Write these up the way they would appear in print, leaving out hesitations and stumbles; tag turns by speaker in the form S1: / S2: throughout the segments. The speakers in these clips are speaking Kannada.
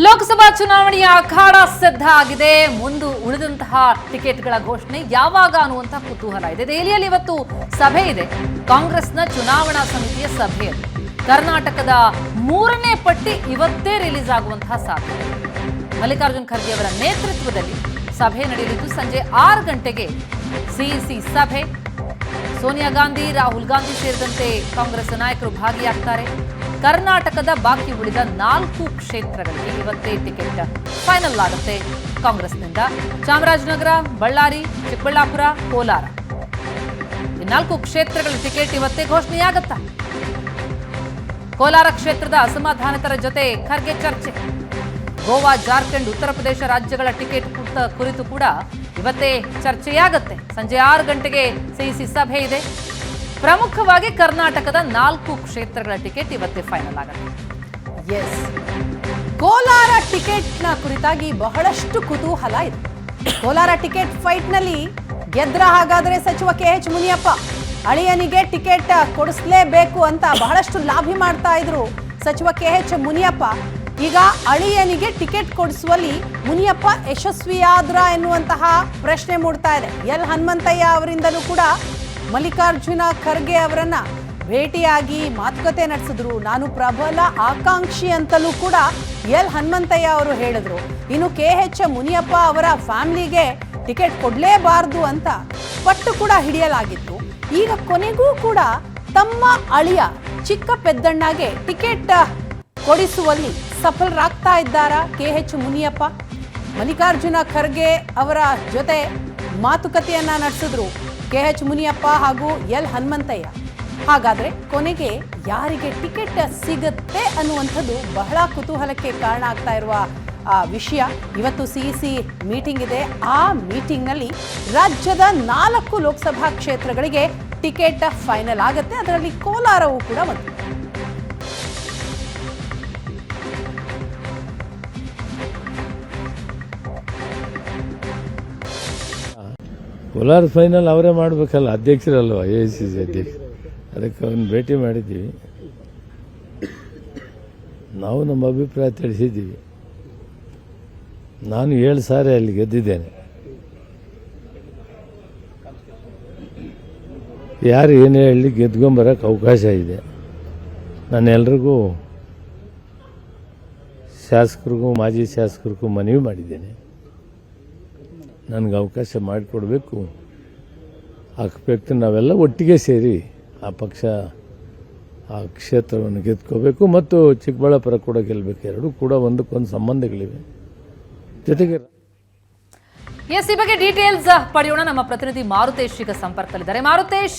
S1: ಲೋಕಸಭಾ ಚುನಾವಣೆಯ ಅಖಾಡ ಸಿದ್ಧ ಆಗಿದೆ. ಮುಂದೆ ಉಳಿದಂತಹ ಟಿಕೆಟ್ಗಳ ಘೋಷಣೆ ಯಾವಾಗ ಅನ್ನುವಂತಹ ಕುತೂಹಲ ಇದೆ. ದೆಹಲಿಯಲ್ಲಿ ಇವತ್ತು ಸಭೆ ಇದೆ. ಕಾಂಗ್ರೆಸ್ನ ಚುನಾವಣಾ ಸಮಿತಿಯ ಸಭೆ ಇದೆ. ಕರ್ನಾಟಕದ 3ನೇ ಪಟ್ಟಿ ಇವತ್ತೇ ರಿಲೀಸ್ ಆಗುವಂತಹ ಸಾಧ್ಯತೆ. ಮಲ್ಲಿಕಾರ್ಜುನ್ ಖರ್ಗೆ ಅವರ ನೇತೃತ್ವದಲ್ಲಿ ಸಭೆ ನಡೆಯಲಿದ್ದು ಸಂಜೆ 6 ಗಂಟೆಗೆ ಸಿಇಸಿ ಸಭೆ. ಸೋನಿಯಾ ಗಾಂಧಿ, ರಾಹುಲ್ ಗಾಂಧಿ ಸೇರಿದಂತೆ ಕಾಂಗ್ರೆಸ್ ನಾಯಕರು ಭಾಗಿಯಾಗ್ತಾರೆ. ಕರ್ನಾಟಕದ ಬಾಕಿ ಉಳಿದ 4 ಕ್ಷೇತ್ರಗಳಿಗೆ ಇವತ್ತೇ ಟಿಕೆಟ್ ಫೈನಲ್ ಆಗುತ್ತೆ. ಕಾಂಗ್ರೆಸ್ನಿಂದ ಚಾಮರಾಜನಗರ, ಬಳ್ಳಾರಿ, ಚಿಕ್ಕಬಳ್ಳಾಪುರ, ಕೋಲಾರ ಈ 4 ಕ್ಷೇತ್ರಗಳ ಟಿಕೆಟ್ ಇವತ್ತೇ ಘೋಷಣೆಯಾಗುತ್ತಾ? ಕೋಲಾರ ಕ್ಷೇತ್ರದ ಅಸಮಾಧಾನಿತರ ಜೊತೆ ಖರ್ಗೆ ಚರ್ಚೆ. ಗೋವಾ, ಜಾರ್ಖಂಡ್, ಉತ್ತರ ಪ್ರದೇಶ ರಾಜ್ಯಗಳ ಟಿಕೆಟ್ ಕುರಿತು ಕೂಡ ಇವತ್ತೇ ಚರ್ಚೆಯಾಗುತ್ತೆ. ಸಂಜೆ 6 ಗಂಟೆಗೆ ಸಿಇಸಿ ಸಭೆ ಇದೆ. ಪ್ರಮುಖವಾಗಿ ಕರ್ನಾಟಕದ 4 ಕ್ಷೇತ್ರಗಳ ಟಿಕೆಟ್ ಇವತ್ತೇ ಫೈನಲ್ ಆಗುತ್ತೆ.
S2: ಎಸ್, ಕೋಲಾರ ಟಿಕೆಟ್ನ ಕುರಿತಾಗಿ ಬಹಳಷ್ಟು ಕುತೂಹಲ ಇದೆ. ಕೋಲಾರ ಟಿಕೆಟ್ ಫೈಟ್ನಲ್ಲಿ ಗೆದ್ರ ಹಾಗಾದರೆ ಸಚಿವ KH ಮುನಿಯಪ್ಪ ಅಳಿಯನಿಗೆ ಟಿಕೆಟ್ ಕೊಡಿಸಲೇಬೇಕು ಅಂತ ಬಹಳಷ್ಟು ಲಾಭಿ ಮಾಡ್ತಾ ಇದ್ರು ಸಚಿವ KH ಮುನಿಯಪ್ಪ. ಈಗ ಅಳಿಯನಿಗೆ ಟಿಕೆಟ್ ಕೊಡಿಸುವಲ್ಲಿ ಮುನಿಯಪ್ಪ ಯಶಸ್ವಿಯಾದ್ರ ಎನ್ನುವಂತಹ ಪ್ರಶ್ನೆ ಮೂಡ್ತಾ ಇದೆ. ಎಲ್ ಹನುಮಂತಯ್ಯ ಅವರಿಂದಲೂ ಕೂಡ ಮಲ್ಲಿಕಾರ್ಜುನ ಖರ್ಗೆ ಅವರನ್ನ ಭೇಟಿಯಾಗಿ ಮಾತುಕತೆ ನಡೆಸಿದ್ರು. ನಾನು ಪ್ರಬಲ ಆಕಾಂಕ್ಷಿ ಅಂತಲೂ ಕೂಡ ಎಲ್ ಹನುಮಂತಯ್ಯ ಅವರು ಹೇಳಿದ್ರು. ಇನ್ನು KH ಮುನಿಯಪ್ಪ ಅವರ ಫ್ಯಾಮಿಲಿಗೆ ಟಿಕೆಟ್ ಕೊಡಲೇಬಾರ್ದು ಅಂತ ಪಟ್ಟು ಕೂಡ ಹಿಡಿಯಲಾಗಿತ್ತು. ಈಗ ಕೊನೆಗೂ ಕೂಡ ತಮ್ಮ ಅಳಿಯ ಚಿಕ್ಕ ಪೆದ್ದಣ್ಣಗೆ ಟಿಕೆಟ್ ಕೊಡಿಸುವಲ್ಲಿ ಸಫಲರಾಗ್ತಾ ಇದ್ದಾರಾ KH ಮುನಿಯಪ್ಪ? ಮಲ್ಲಿಕಾರ್ಜುನ ಖರ್ಗೆ ಅವರ ಜೊತೆ ಮಾತುಕತೆಯನ್ನ ನಡೆಸಿದ್ರು KH ಮುನಿಯಪ್ಪ ಹಾಗೂ ಎಲ್ ಹನುಮಂತಯ್ಯ. ಹಾಗಾದ್ರೆ ಕೊನೆಗೆ ಯಾರಿಗೆ ಟಿಕೆಟ್ ಸಿಗುತ್ತೆ ಅನ್ನುವಂಥದ್ದು ಬಹಳ ಕುತೂಹಲಕ್ಕೆ ಕಾರಣ ಆಗ್ತಾ ಇರುವ ವಿಷಯ. ಇವತ್ತು ಸಿಇಸಿ ಮೀಟಿಂಗ್ ಇದೆ. ಆ ಮೀಟಿಂಗ್ನಲ್ಲಿ ರಾಜ್ಯದ 4 ಲೋಕಸಭಾ ಕ್ಷೇತ್ರಗಳಿಗೆ ಟಿಕೆಟ್ ಫೈನಲ್ ಆಗುತ್ತೆ. ಅದರಲ್ಲಿ ಕೋಲಾರವೂ ಕೂಡ ಒಂದು.
S3: ಕೋಲಾರ ಫೈನಲ್ ಅವರೇ ಮಾಡಬೇಕಲ್ಲ, ಅಧ್ಯಕ್ಷರಲ್ವ, AICC ಅಧ್ಯಕ್ಷ. ಅದಕ್ಕೆ ಅವನು ಭೇಟಿ ಮಾಡಿದ್ದೀವಿ. ನಾವು ನಮ್ಮ ಅಭಿಪ್ರಾಯ ತಿಳಿಸಿದ್ದೀವಿ. ನಾನು 7 ಸಾರಿ ಅಲ್ಲಿ ಗೆದ್ದಿದ್ದೇನೆ. ಯಾರು ಏನೇ ಹೇಳಿ ಗೆದ್ಕೊಂಬರಕ್ಕೆ ಅವಕಾಶ ಇದೆ. ನಾನು ಎಲ್ರಿಗೂ, ಶಾಸಕರಿಗೂ ಮಾಜಿ ಶಾಸಕರಿಗೂ ಮನವಿ ಮಾಡಿದ್ದೇನೆ, ನನಗೆ ಅವಕಾಶ ಮಾಡಿಕೊಡ್ಬೇಕು. ಹಾಕಬೇಕು. ನಾವೆಲ್ಲ ಒಟ್ಟಿಗೆ ಸೇರಿ ಆ ಪಕ್ಷ, ಆ ಕ್ಷೇತ್ರವನ್ನು ಗೆದ್ಕೋಬೇಕು ಮತ್ತು ಚಿಕ್ಕಬಳ್ಳಾಪುರ ಕೂಡ ಗೆಲ್ಲಬೇಕು. ಎರಡೂ ಕೂಡ ಒಂದಕ್ಕೊಂದು ಸಂಬಂಧಗಳಿವೆ. ಜೊತೆಗೆ
S1: ಎಸ್, ಈ ಬಗ್ಗೆ ಡೀಟೇಲ್ಸ್ ಪಡೆಯೋಣ. ನಮ್ಮ ಪ್ರತಿನಿಧಿ ಮಾರುತೇಶ್ ಈಗ ಸಂಪರ್ಕದಲ್ಲಿದ್ದಾರೆ. ಮಾರುತೇಶ್,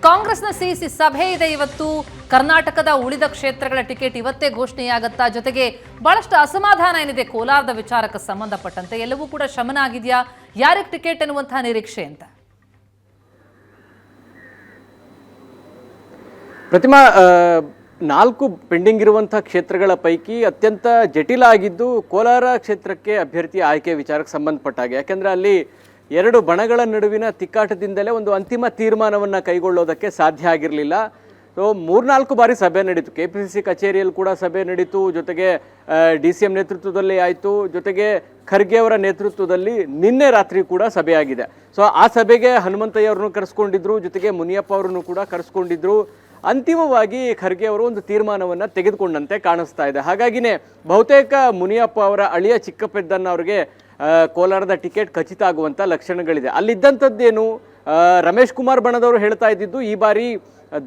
S1: ಕಾಂಗ್ರೆಸ್ನ ಸಿಇಸಿ ಸಭೆ ಇದೆ ಇವತ್ತು. ಕರ್ನಾಟಕದ ಉಳಿದ ಕ್ಷೇತ್ರಗಳ ಟಿಕೆಟ್ ಇವತ್ತೇ ಘೋಷಣೆಯಾಗುತ್ತಾ? ಜೊತೆಗೆ ಬಹಳಷ್ಟು ಅಸಮಾಧಾನ ಏನಿದೆ ಕೋಲಾರದ ವಿಚಾರಕ್ಕೆ ಸಂಬಂಧಪಟ್ಟಂತೆ, ಎಲ್ಲವೂ ಕೂಡ ಶಮನ ಆಗಿದೆಯಾ? ಯಾರಿಗೆ ಟಿಕೆಟ್ ಅನ್ನುವಂತಹ ನಿರೀಕ್ಷೆ ಅಂತ?
S4: ಪ್ರತಿಮಾ, 4 ಪೆಂಡಿಂಗ್ ಇರುವಂತಹ ಕ್ಷೇತ್ರಗಳ ಪೈಕಿ ಅತ್ಯಂತ ಜಟಿಲ ಆಗಿದ್ದು ಕೋಲಾರ ಕ್ಷೇತ್ರಕ್ಕೆ ಅಭ್ಯರ್ಥಿ ಆಯ್ಕೆ ವಿಚಾರಕ್ಕೆ ಸಂಬಂಧಪಟ್ಟ ಹಾಗೆ. ಯಾಕೆಂದರೆ ಅಲ್ಲಿ 2 ಬಣಗಳ ನಡುವಿನ ತಿಕ್ಕಾಟದಿಂದಲೇ ಒಂದು ಅಂತಿಮ ತೀರ್ಮಾನವನ್ನು ಕೈಗೊಳ್ಳೋದಕ್ಕೆ ಸಾಧ್ಯ ಆಗಿರಲಿಲ್ಲ. ಸೊ 3-4 ಬಾರಿ ಸಭೆ ನಡೀತು. KPCC ಕಚೇರಿಯಲ್ಲಿ ಕೂಡ ಸಭೆ ನಡೀತು. ಜೊತೆಗೆ DCM ನೇತೃತ್ವದಲ್ಲಿ ಆಯಿತು. ಜೊತೆಗೆ ಖರ್ಗೆ ಅವರ ನೇತೃತ್ವದಲ್ಲಿ ನಿನ್ನೆ ರಾತ್ರಿ ಕೂಡ ಸಭೆಯಾಗಿದೆ. ಸೊ ಆ ಸಭೆಗೆ ಹನುಮಂತಯ್ಯ ಅವರನ್ನು ಕರೆಸ್ಕೊಂಡಿದ್ರು. ಜೊತೆಗೆ ಮುನಿಯಪ್ಪ ಅವರನ್ನು ಕೂಡ ಕರೆಸ್ಕೊಂಡಿದ್ರು. ಅಂತಿಮವಾಗಿ ಖರ್ಗೆ ಅವರು ಒಂದು ತೀರ್ಮಾನವನ್ನು ತೆಗೆದುಕೊಂಡಂತೆ ಕಾಣಿಸ್ತಾ ಇದೆ. ಹಾಗಾಗಿನೇ ಬಹುತೇಕ ಮುನಿಯಪ್ಪ ಅವರ ಅಳಿಯ ಚಿಕ್ಕ ಪೆದ್ದಣ್ಣ ಅವರಿಗೆ ಕೋಲಾರದ ಟಿಕೆಟ್ ಖಚಿತ ಆಗುವಂಥ ಲಕ್ಷಣಗಳಿದೆ. ಅಲ್ಲಿದ್ದಂಥದ್ದೇನು, ರಮೇಶ್ ಕುಮಾರ್ ಬಣದವರು ಹೇಳ್ತಾ ಇದ್ದಿದ್ದು ಈ ಬಾರಿ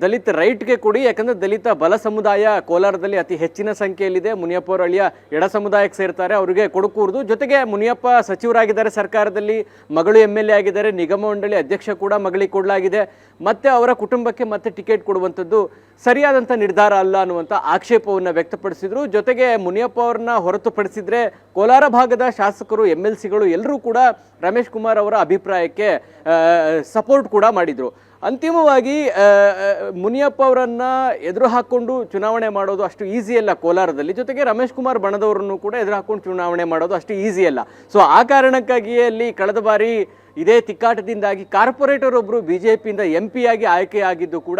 S4: ದಲಿತ ರೈಟ್ಗೆ ಕೊಡಿ, ಯಾಕಂದರೆ ದಲಿತ ಬಲ ಸಮುದಾಯ ಕೋಲಾರದಲ್ಲಿ ಅತಿ ಹೆಚ್ಚಿನ ಸಂಖ್ಯೆಯಲ್ಲಿದೆ. ಮುನಿಯಪ್ಪ ಅವರು ಅಳಿಯ ಎಡ ಸಮುದಾಯಕ್ಕೆ ಸೇರ್ತಾರೆ, ಅವರಿಗೆ ಕೊಡುಕೂರ್ದು. ಜೊತೆಗೆ ಮುನಿಯಪ್ಪ ಸಚಿವರಾಗಿದ್ದಾರೆ ಸರ್ಕಾರದಲ್ಲಿ, ಮಗಳು MLA ಆಗಿದ್ದಾರೆ, ನಿಗಮ ಮಂಡಳಿ ಅಧ್ಯಕ್ಷ ಕೂಡ ಮಗಳಿಗೆ ಕೊಡಲಾಗಿದೆ. ಮತ್ತೆ ಅವರ ಕುಟುಂಬಕ್ಕೆ ಮತ್ತೆ ಟಿಕೆಟ್ ಕೊಡುವಂಥದ್ದು ಸರಿಯಾದಂಥ ನಿರ್ಧಾರ ಅಲ್ಲ ಅನ್ನುವಂಥ ಆಕ್ಷೇಪವನ್ನು ವ್ಯಕ್ತಪಡಿಸಿದರು. ಜೊತೆಗೆ ಮುನಿಯಪ್ಪ ಅವ್ರನ್ನ ಹೊರತುಪಡಿಸಿದರೆ ಕೋಲಾರ ಭಾಗದ ಶಾಸಕರು, MLCಗಳು ಎಲ್ಲರೂ ಕೂಡ ರಮೇಶ್ ಕುಮಾರ್ ಅವರ ಅಭಿಪ್ರಾಯಕ್ಕೆ ಸಪೋರ್ಟ್ ಕೂಡ ಮಾಡಿದರು. ಅಂತಿಮವಾಗಿ ಮುನಿಯಪ್ಪ ಅವರನ್ನ ಎದುರು ಹಾಕೊಂಡು ಚುನಾವಣೆ ಮಾಡೋದು ಅಷ್ಟು ಈಸಿ ಅಲ್ಲ ಕೋಲಾರದಲ್ಲಿ. ಜೊತೆಗೆ ರಮೇಶ್ ಕುಮಾರ್ ಬಣದವರನ್ನು ಕೂಡ ಎದುರು ಹಾಕೊಂಡು ಚುನಾವಣೆ ಮಾಡೋದು ಅಷ್ಟು ಈಸಿ ಅಲ್ಲ. ಸೊ ಆ ಕಾರಣಕ್ಕಾಗಿಯೇ ಅಲ್ಲಿ ಕಳೆದ ಬಾರಿ ಇದೇ ತಿಕ್ಕಾಟದಿಂದಾಗಿ ಕಾರ್ಪೊರೇಟರ್ ಒಬ್ಬರು BJPಯಿಂದ MP ಆಗಿ ಆಯ್ಕೆಯಾಗಿದ್ದು ಕೂಡ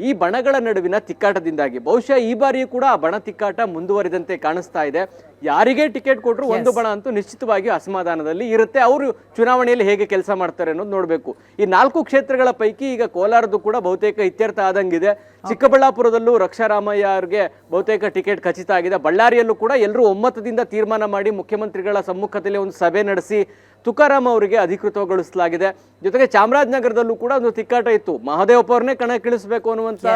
S4: ಈ ಬಣಗಳ ನಡುವಿನ ತಿಕ್ಕಾಟದಿಂದಾಗಿ ಬಹುಶಃ ಈ ಬಾರಿಯೂ ಕೂಡ ಆ ಬಣ ತಿಕ್ಕಾಟ ಮುಂದುವರಿದಂತೆ ಕಾಣಿಸ್ತಾ ಇದೆ. ಯಾರಿಗೆ ಟಿಕೆಟ್ ಕೊಟ್ಟರು ಒಂದು ಬಣ ಅಂತೂ ನಿಶ್ಚಿತವಾಗಿ ಅಸಮಾಧಾನದಲ್ಲಿ ಇರುತ್ತೆ. ಅವರು ಚುನಾವಣೆಯಲ್ಲಿ ಹೇಗೆ ಕೆಲಸ ಮಾಡ್ತಾರೆ ಅನ್ನೋದು ನೋಡಬೇಕು. ಈ 4 ಕ್ಷೇತ್ರಗಳ ಪೈಕಿ ಈಗ ಕೋಲಾರದ್ದು ಕೂಡ ಬಹುತೇಕ ಇತ್ಯರ್ಥ ಆದಂಗಿದೆ. ಚಿಕ್ಕಬಳ್ಳಾಪುರದಲ್ಲೂ ರಕ್ಷಾರಾಮಯ್ಯ ಅವರಿಗೆ ಬಹುತೇಕ ಟಿಕೆಟ್ ಖಚಿತ ಆಗಿದೆ. ಬಳ್ಳಾರಿಯಲ್ಲೂ ಕೂಡ ಎಲ್ಲರೂ ಒಮ್ಮತದಿಂದ ತೀರ್ಮಾನ ಮಾಡಿ ಮುಖ್ಯಮಂತ್ರಿಗಳ ಸಮ್ಮುಖದಲ್ಲಿ ಒಂದು ಸಭೆ ನಡೆಸಿ ತುಕಾರಾಮ್ ಅವರಿಗೆ ಅಧಿಕೃತಗೊಳಿಸಲಾಗಿದೆ. ಜೊತೆಗೆ ಚಾಮರಾಜನಗರದಲ್ಲೂ ಕೂಡ ಒಂದು ತಿಕ್ಕಾಟ ಇತ್ತು. ಮಹದೇವಪ್ಪ ಅವ್ರನ್ನೇ ಕಣಕ್ಕಿಳಿಸಬೇಕು ಅನ್ನುವಂತ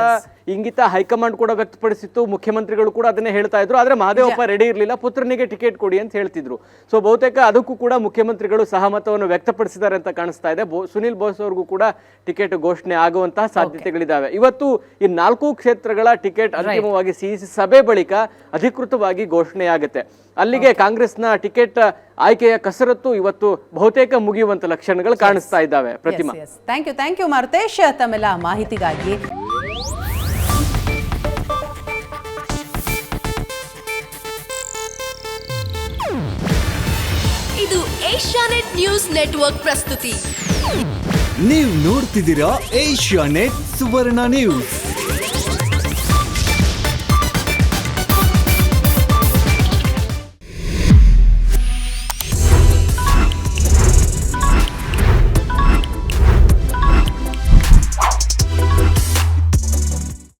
S4: ಇಂಗಿತ ಹೈಕಮಾಂಡ್ ಕೂಡ ವ್ಯಕ್ತಪಡಿಸಿತ್ತು. ಮುಖ್ಯಮಂತ್ರಿಗಳು ಕೂಡ ಅದನ್ನೇ ಹೇಳ್ತಾ ಇದ್ರು. ಆದ್ರೆ ಮಹದೇವಪ್ಪ ರೆಡಿ ಇರಲಿಲ್ಲ, ಪುತ್ರನಿಗೆ ಟಿಕೆಟ್ ಕೊಡಿ ಅಂತ ಹೇಳ್ತಿದ್ರು. ಸೊ ಬಹುತೇಕ ಅದಕ್ಕೂ ಕೂಡ ಮುಖ್ಯಮಂತ್ರಿಗಳು ಸಹಮತವನ್ನು ವ್ಯಕ್ತಪಡಿಸಿದ್ದಾರೆ ಅಂತ ಕಾಣಿಸ್ತಾ ಇದೆ. ಸುನಿಲ್ ಬೋಸ್ ಅವ್ರಿಗೂ ಕೂಡ ಟಿಕೆಟ್ ಘೋಷಣೆ ಆಗುವಂತಹ ಸಾಧ್ಯತೆಗಳಿದ್ದಾವೆ. ಇವತ್ತು ಈ 4 ಕ್ಷೇತ್ರಗಳ ಟಿಕೆಟ್ ಅಂತಿಮವಾಗಿ ಸಿಇಸಿ ಸಭೆ ಬಳಿಕ ಅಧಿಕೃತವಾಗಿ ಘೋಷಣೆಯಾಗುತ್ತೆ. ಅಲ್ಲಿಗೆ ಕಾಂಗ್ರೆಸ್ನ ಟಿಕೆಟ್ ಆಯ್ಕೆಯ ಕಸರತ್ತು ಇವತ್ತು ಬಹುತೇಕ ಮುಗಿಯುವಂತ ಲಕ್ಷಣಗಳು ಕಾಣಿಸ್ತಾ ಇದ್ದಾವೆ. ಪ್ರತಿಮಾ,
S2: ಥ್ಯಾಂಕ್ ಯು ಮಾರುತೇಶ್ ತಮ್ಮೆಲ್ಲ ಮಾಹಿತಿಗಾಗಿ.
S5: ಇದು ಏಷ್ಯಾನೆಟ್ ನ್ಯೂಸ್ ನೆಟ್ವರ್ಕ್ ಪ್ರಸ್ತುತಿ.
S6: ನೀವು ನೋಡ್ತಿದ್ದೀರಾ ಏಷ್ಯಾನೆಟ್ ಸುವರ್ಣ ನ್ಯೂಸ್.